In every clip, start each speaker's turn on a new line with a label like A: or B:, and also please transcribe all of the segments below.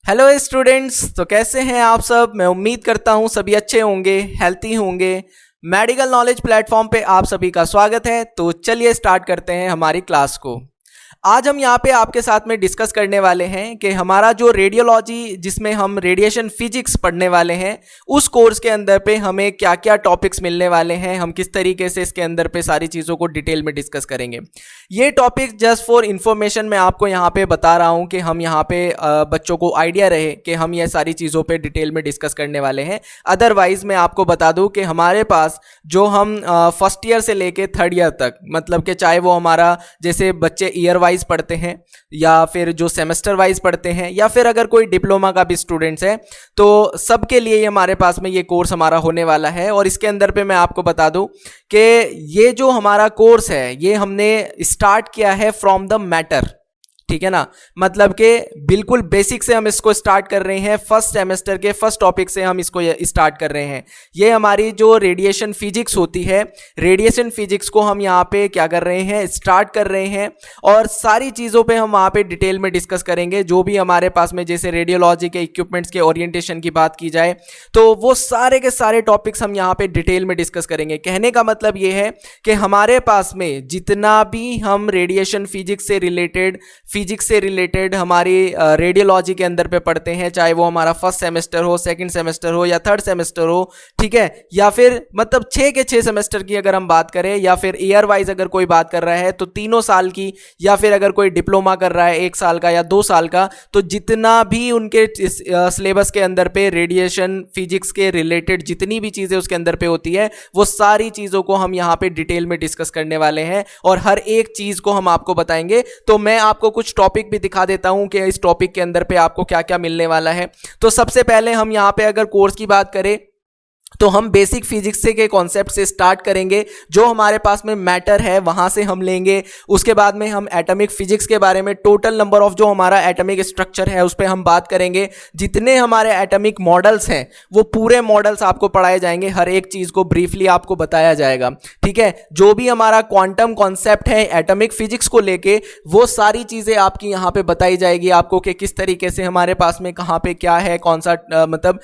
A: Hello students, तो कैसे हैं आप सब। मैं उम्मीद करता हूं सभी अच्छे होंगे, हेल्थी होंगे। मेडिकल नॉलेज प्लेटफॉर्म पे आप सभी का स्वागत है। तो चलिए स्टार्ट करते हैं हमारी क्लास को। आज हम यहाँ पे आपके साथ में डिस्कस करने वाले हैं कि हमारा जो रेडियोलॉजी, जिसमें हम रेडिएशन फिजिक्स पढ़ने वाले हैं, उस कोर्स के अंदर पे हमें क्या क्या टॉपिक्स मिलने वाले हैं, हम किस तरीके से इसके अंदर पे सारी चीज़ों को डिटेल में डिस्कस करेंगे। ये टॉपिक जस्ट फॉर इन्फॉर्मेशन मैं आपको यहाँ पे बता रहा हूँ कि हम यहाँ पे बच्चों को आइडिया रहे कि हम ये सारी चीज़ों पे डिटेल में डिस्कस करने वाले हैं। अदरवाइज मैं आपको बता दूँ कि हमारे पास जो हम फर्स्ट ईयर से लेके थर्ड ईयर तक, मतलब कि चाहे वो हमारा जैसे बच्चे ईयर वाइज पढ़ते हैं या फिर जो सेमेस्टर वाइज पढ़ते हैं या फिर अगर कोई डिप्लोमा का भी स्टूडेंट्स है, तो सबके लिए हमारे पास में ये कोर्स हमारा होने वाला है। और इसके अंदर पे मैं आपको बता दूं कि ये जो हमारा कोर्स है ये हमने स्टार्ट किया है फ्रॉम द मैटर, ठीक है ना। मतलब कि बिल्कुल बेसिक से हम इसको स्टार्ट कर रहे हैं। फर्स्ट सेमेस्टर के फर्स्ट टॉपिक से हम इसको स्टार्ट कर रहे हैं। ये हमारी जो रेडिएशन फिजिक्स होती है, रेडिएशन फिजिक्स को हम यहाँ पे क्या कर रहे हैं, स्टार्ट कर रहे हैं। और सारी चीज़ों पे हम वहाँ पे डिटेल में डिस्कस करेंगे। जो भी हमारे पास में जैसे रेडियोलॉजी के इक्विपमेंट्स के ओरिएंटेशन की बात की जाए तो वो सारे के सारे टॉपिक्स हम यहाँ पे डिटेल में डिस्कस करेंगे। कहने का मतलब ये है कि हमारे पास में जितना भी हम रेडिएशन फिजिक्स से रिलेटेड हमारी रेडियोलॉजी के अंदर पे पढ़ते हैं, चाहे वो हमारा फर्स्ट सेमेस्टर हो, सेकंड सेमेस्टर हो या थर्ड सेमेस्टर हो, ठीक है, या फिर मतलब 6 के 6 सेमेस्टर की अगर हम बात करें, या फिर ईयर वाइज अगर कोई बात कर रहा है तो 3 साल की, या फिर अगर कोई डिप्लोमा कर रहा है 1 साल का या 2 साल का, तो जितना भी उनके सिलेबस के अंदर पे रेडिएशन फिजिक्स के रिलेटेड जितनी भी चीज़ें उसके अंदर पे होती है, वो सारी चीज़ों को हम यहाँ पे डिटेल में डिस्कस करने वाले हैं और हर एक चीज़ को हम आपको बताएंगे। तो मैं आपको कुछ टॉपिक भी दिखा देता हूं कि इस टॉपिक के अंदर पे आपको क्या क्या मिलने वाला है। तो सबसे पहले हम यहां पे अगर कोर्स की बात करें तो हम बेसिक फिजिक्स से के कॉन्सेप्ट से स्टार्ट करेंगे। जो हमारे पास में मैटर है वहां से हम लेंगे। उसके बाद में हम एटॉमिक फिजिक्स के बारे में, टोटल नंबर ऑफ जो हमारा एटॉमिक स्ट्रक्चर है उस पर हम बात करेंगे। जितने हमारे एटॉमिक मॉडल्स हैं वो पूरे मॉडल्स आपको पढ़ाए जाएंगे, हर एक चीज़ को ब्रीफली आपको बताया जाएगा, ठीक है। जो भी हमारा क्वांटम कॉन्सेप्ट है एटॉमिक फिजिक्स को लेके, वो सारी चीज़ें आपकी यहाँ पे बताई जाएगी आपको कि किस तरीके से हमारे पास में कहाँ पे क्या है, कौन सा मतलब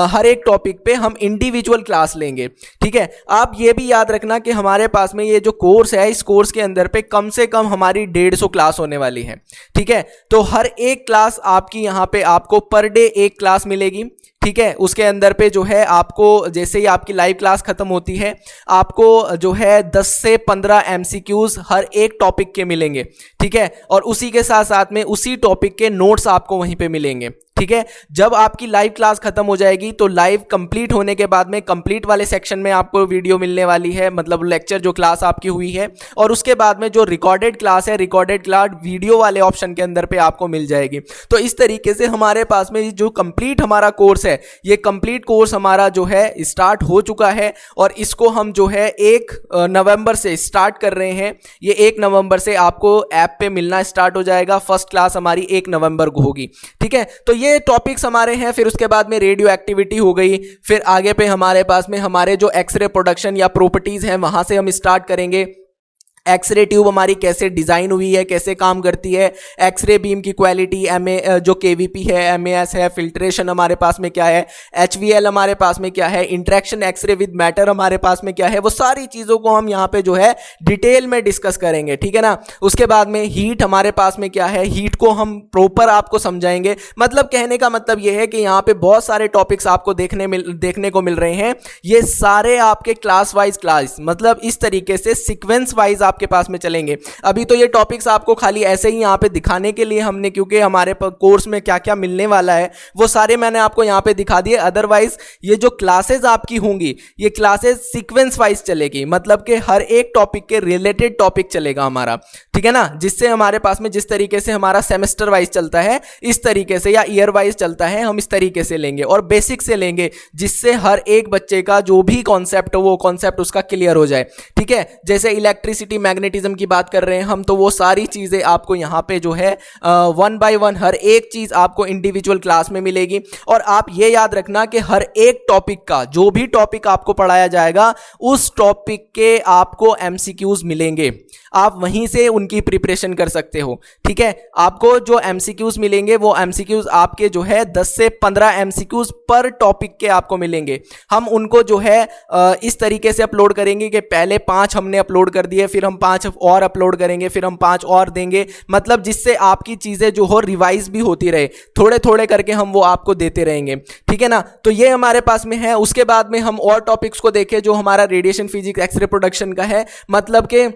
A: हर एक टॉपिक पे हम इंडिविजुअल क्लास लेंगे, ठीक है। आप ये भी याद रखना कि हमारे पास में ये जो कोर्स है, इस कोर्स के अंदर पे कम से कम हमारी 150 क्लास होने वाली है, ठीक है। तो हर एक क्लास आपकी यहाँ पे आपको पर डे एक क्लास मिलेगी, ठीक है। उसके अंदर पे जो है आपको जैसे ही आपकी लाइव क्लास खत्म होती है, आपको जो है 10 से 15 MCQs हर एक टॉपिक के मिलेंगे, ठीक है। और उसी के साथ साथ में उसी टॉपिक के नोट्स आपको वहीं पे मिलेंगे, ठीक है। जब आपकी लाइव क्लास खत्म हो जाएगी तो लाइव कंप्लीट होने के बाद में कंप्लीट वाले सेक्शन में आपको वीडियो मिलने वाली है, मतलब लेक्चर जो क्लास आपकी हुई है। और उसके बाद में जो रिकॉर्डेड क्लास है, रिकॉर्डेड क्लास वीडियो वाले ऑप्शन के अंदर पे आपको मिल जाएगी। तो इस तरीके से हमारे पास में जो कंप्लीट हमारा कोर्स है, ये कंप्लीट कोर्स हमारा जो है स्टार्ट हो चुका है। और इसको हम जो है 1 नवंबर से स्टार्ट कर रहे हैं। ये 1 नवंबर से आपको ऐप पे मिलना स्टार्ट हो जाएगा। फर्स्ट क्लास हमारी 1 नवंबर को होगी, ठीक है। तो ये टॉपिक्स हमारे हैं। फिर उसके बाद में रेडियो एक्टिविटी हो गई। फिर आगे पे हमारे पास में हमारे जो एक्सरे प्रोडक्शन या प्रॉपर्टीज हैं वहां से हम स्टार्ट करेंगे। एक्सरे ट्यूब हमारी कैसे डिज़ाइन हुई है, कैसे काम करती है, एक्सरे बीम की क्वालिटी, जो केवीपी है, एमएएस है, फिल्ट्रेशन हमारे पास में क्या है, एचवीएल हमारे पास में क्या है, इंटरेक्शन एक्सरे विद मैटर हमारे पास में क्या है, वो सारी चीज़ों को हम यहाँ पे जो है डिटेल में डिस्कस करेंगे, ठीक है ना। उसके बाद में हीट हमारे पास में क्या है, हीट को हम प्रॉपर आपको समझाएंगे। मतलब कहने का मतलब ये है कि यहाँ पे बहुत सारे टॉपिक्स आपको देखने को मिल रहे हैं। ये सारे आपके क्लास वाइज क्लास, मतलब इस तरीके से सिक्वेंस वाइज आपके पास में चलेंगे। अभी तो ये टॉपिक्स आपको खाली ऐसे ही यहाँ पे दिखाने के लिए हमने, क्योंकि हमारे कोर्स में क्या क्या मिलने वाला है वो सारे मैंने आपको यहाँ पे दिखा दिए। अदरवाइज ये जो क्लासेस आपकी होंगी, ये क्लासेस सीक्वेंस वाइज चलेगी, मतलब कि हर एक टॉपिक के रिलेटेड टॉपिक चलेगा हमारा, ठीक है ना। जिससे हमारे पास में जिस तरीके से हमारा सेमेस्टर वाइज चलता है इस तरीके से, या ईयर वाइज चलता है, हम इस तरीके से लेंगे और बेसिक से लेंगे, जिससे हर एक बच्चे का जो भी कॉन्सेप्ट हो वो कॉन्सेप्ट उसका क्लियर हो जाए, ठीक है। जैसे इलेक्ट्रिसिटी मैग्नेटिज्म की बात कर रहे हैं हम, तो वो सारी चीज़ें आपको यहाँ पे जो है 1 by 1 हर एक चीज़ आपको इंडिविजुअल क्लास में मिलेगी। और आप ये याद रखना कि हर एक टॉपिक का, जो भी टॉपिक आपको पढ़ाया जाएगा उस टॉपिक के आपको MCQs मिलेंगे, आप वहीं से उनकी प्रिपरेशन कर सकते हो। ठीक है, आपको जो MCQs मिलेंगे वो MCQs आपके जो है 10 से 15 MCQs पर टॉपिक के आपको मिलेंगे। हम उनको जो है इस तरीके से अपलोड करेंगे कि पहले 5 हमने अपलोड कर दिए, फिर हम 5 और अपलोड करेंगे, फिर हम 5 और देंगे, मतलब जिससे आपकी चीज़ें जो हो रिवाइज भी होती रहे, थोड़े थोड़े करके हम वो आपको देते रहेंगे। ठीक है ना, तो ये हमारे पास में है। उसके बाद में हम और टॉपिक्स को देखें जो हमारा रेडिएशन फिजिक्स एक्सरे प्रोडक्शन का है, मतलब कि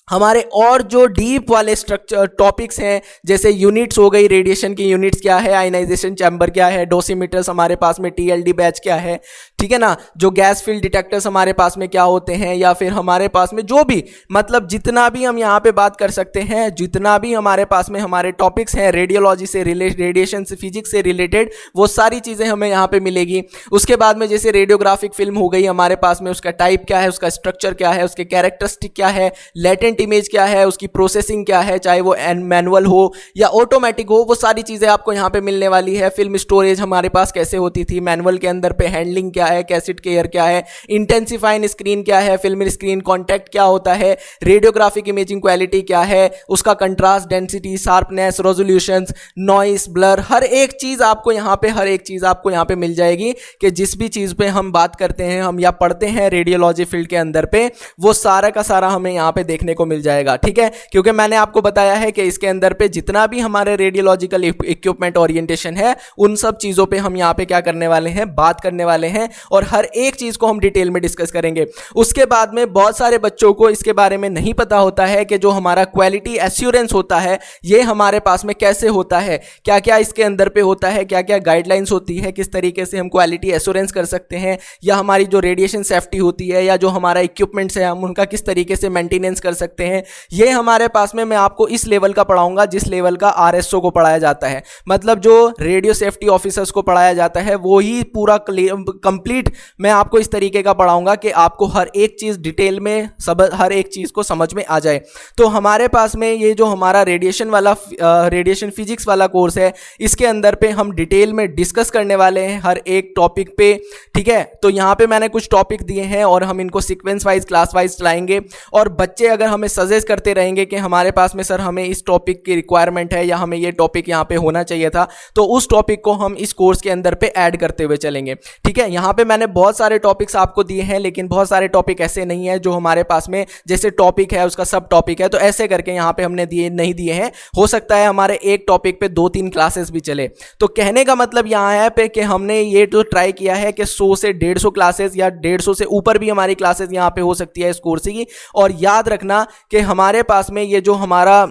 A: हमारे और जो डीप वाले स्ट्रक्चर टॉपिक्स हैं, जैसे यूनिट्स हो गई, रेडिएशन की यूनिट्स क्या है, आयनाइजेशन चैम्बर क्या है, डोसीमीटर्स हमारे पास में, TLD बैच क्या है, ठीक है ना, जो गैस फील्ड डिटेक्टर्स हमारे पास में क्या होते हैं, या फिर हमारे पास में जो भी, मतलब जितना भी हम यहाँ पे बात कर सकते हैं, जितना भी हमारे पास में हमारे टॉपिक्स हैं रेडियोलॉजी से रेडिएशन से फिजिक्स से रिलेटेड, वो सारी चीज़ें हमें यहाँ पे मिलेगी। उसके बाद में जैसे रेडियोग्राफिक फिल्म हो गई हमारे पास में, उसका टाइप क्या है, उसका स्ट्रक्चर क्या है, उसके कैरेक्टरिस्टिक क्या है, लेटेंट इमेज क्या है, उसकी प्रोसेसिंग क्या है, चाहे वो मैनुअल हो या ऑटोमेटिक हो, वो सारी चीज़ें आपको यहाँ पे मिलने वाली है। फिल्म स्टोरेज हमारे पास कैसे होती थी, मैनुअल के अंदर पे हैंडलिंग क्या है, कैसेट केयर क्या है, इंटेंसिफाइंग स्क्रीन क्या है, फिल्म स्क्रीन कॉन्टैक्ट क्या होता है, रेडियोग्राफिक इमेजिंग क्वालिटी क्या है, उसका contrast, density, sharpness, resolutions, noise, blur, हर एक चीज़ आपको यहाँ पे, हर एक चीज़ आपको यहाँ पे मिल जाएगी कि जिस भी चीज़ पे हम बात करते हैं, हम या पढ़ते हैं रेडियोलॉजी फील्ड के अंदर पे, वो सारा का सारा हमें यहाँ पे देखने को मिल जाएगा। ठीक है, क्योंकि मैंने आपको बताया है कि इसके अंदर पे जितना भी हमारे रेडियोलॉजिकल इक्विपमेंट ओरिएंटेशन है, उन सब चीज़ों पे हम यहाँ पे क्या करने वाले हैं, बात करने वाले हैं, और हर एक चीज़ को हम डिटेल में डिस्कस करेंगे। उसके बाद में बहुत सारे बच्चों को इसके बारे में नहीं पता होता है कि जो हमारा क्वालिटी एश्योरेंस होता है, ये हमारे पास में कैसे होता है, क्या क्या इसके अंदर पे होता है, क्या क्या गाइडलाइंस होती है, किस तरीके से हम क्वालिटी एश्योरेंस कर सकते हैं, या हमारी जो रेडिएशन सेफ्टी होती है, या जो हमारा इक्विपमेंट्स है, हम उनका किस तरीके से मेंटेनेंस कर सकते हैं। ये हमारे पास में मैं आपको इस लेवल का पढ़ाऊंगा जिस लेवल का RSO को पढ़ाया जाता है, मतलब जो रेडियो सेफ्टी ऑफिसर्स को पढ़ाया जाता है, वो ही पूरा कंप्लीट मैं आपको इस तरीके का पढ़ाऊंगा कि आपको हर एक चीज़ डिटेल में हर एक चीज़ को समझ में आ जाए। तो हमारे पास में ये जो हमारा रेडिएशन फिजिक्स वाला कोर्स है, इसके अंदर पे हम डिटेल में डिस्कस करने वाले हैं हर एक टॉपिक पे। ठीक है, तो यहाँ पे मैंने कुछ टॉपिक दिए हैं और हम इनको सीक्वेंस वाइज, क्लास वाइज चलाएंगे, और बच्चे अगर हमें सजेस्ट करते रहेंगे कि हमारे पास में सर हमें इस टॉपिक की रिक्वायरमेंट है, या हमें ये टॉपिक यहाँ पे होना चाहिए था, तो उस टॉपिक को हम इस कोर्स के अंदर पे ऐड करते हुए चलेंगे। ठीक है, यहाँ पे मैंने बहुत सारे टॉपिक्स आपको दिए हैं, लेकिन बहुत सारे टॉपिक ऐसे नहीं है जो हमारे पास में जैसे टॉपिक है उसका सब टॉपिक है, तो ऐसे करके यहाँ पे हमने नहीं दिए हैं। हो सकता है हमारे एक टॉपिक पे 2-3 क्लासेस भी चले। तो कहने का मतलब यहाँ है पे कि हमने ये तो ट्राई किया है कि 100 से 150 क्लासेस या 150 से ऊपर भी हमारी क्लासेस यहाँ पे हो सकती है इस कोर्स की। और याद रखना कि हमारे पास में ये जो हमारा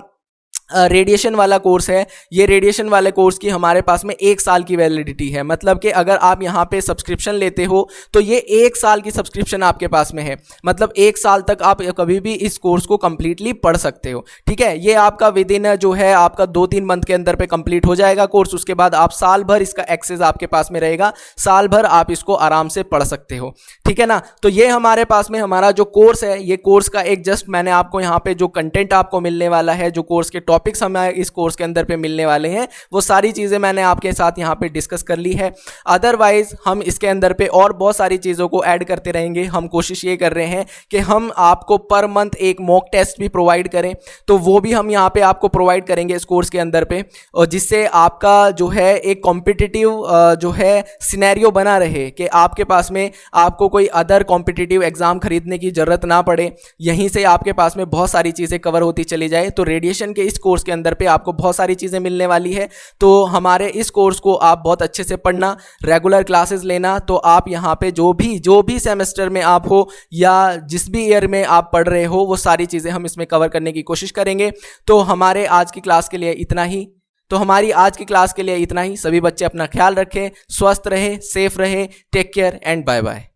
A: रेडिएशन वाला कोर्स है, ये रेडिएशन वाले कोर्स की हमारे पास में 1 साल की वैलिडिटी है, मतलब कि अगर आप यहाँ पे सब्सक्रिप्शन लेते हो तो ये 1 साल की सब्सक्रिप्शन आपके पास में है, मतलब 1 साल तक आप कभी भी इस कोर्स को कंप्लीटली पढ़ सकते हो। ठीक है, ये आपका विद इन जो है आपका 2-3 मंथ के अंदर पे कंप्लीट हो जाएगा कोर्स। उसके बाद आप साल भर इसका एक्सेस आपके पास में रहेगा, साल भर आप इसको आराम से पढ़ सकते हो। ठीक है ना, तो ये हमारे पास में हमारा जो कोर्स है, ये कोर्स का एक जस्ट मैंने आपको यहाँ पे जो कंटेंट आपको मिलने वाला है, जो कोर्स के टॉपिक्स हमें इस कोर्स के अंदर पे मिलने वाले हैं, वो सारी चीज़ें मैंने आपके साथ यहाँ पे डिस्कस कर ली है। अदरवाइज हम इसके अंदर पे और बहुत सारी चीज़ों को ऐड करते रहेंगे। हम कोशिश ये कर रहे हैं कि हम आपको पर मंथ एक मॉक टेस्ट भी प्रोवाइड करें, तो वो भी हम यहाँ पे आपको प्रोवाइड करेंगे इस कोर्स के अंदर पे, और जिससे आपका जो है एक कॉम्पिटिटिव जो है सिनेरियो बना रहे कि आपके पास में आपको कोई अदर कॉम्पिटिटिव एग्जाम खरीदने की ज़रूरत ना पड़े, यहीं से आपके पास में बहुत सारी चीज़ें कवर होती चली जाए। तो रेडिएशन के इस कोर्स के अंदर पे आपको बहुत सारी चीज़ें मिलने वाली है। तो हमारे इस कोर्स को आप बहुत अच्छे से पढ़ना, रेगुलर क्लासेस लेना, तो आप यहाँ पे जो भी सेमेस्टर में आप हो या जिस भी ईयर में आप पढ़ रहे हो, वो सारी चीज़ें हम इसमें कवर करने की कोशिश करेंगे। तो हमारी आज की क्लास के लिए इतना ही। सभी बच्चे अपना ख्याल रखें, स्वस्थ रहें, सेफ रहें। Take care and bye bye.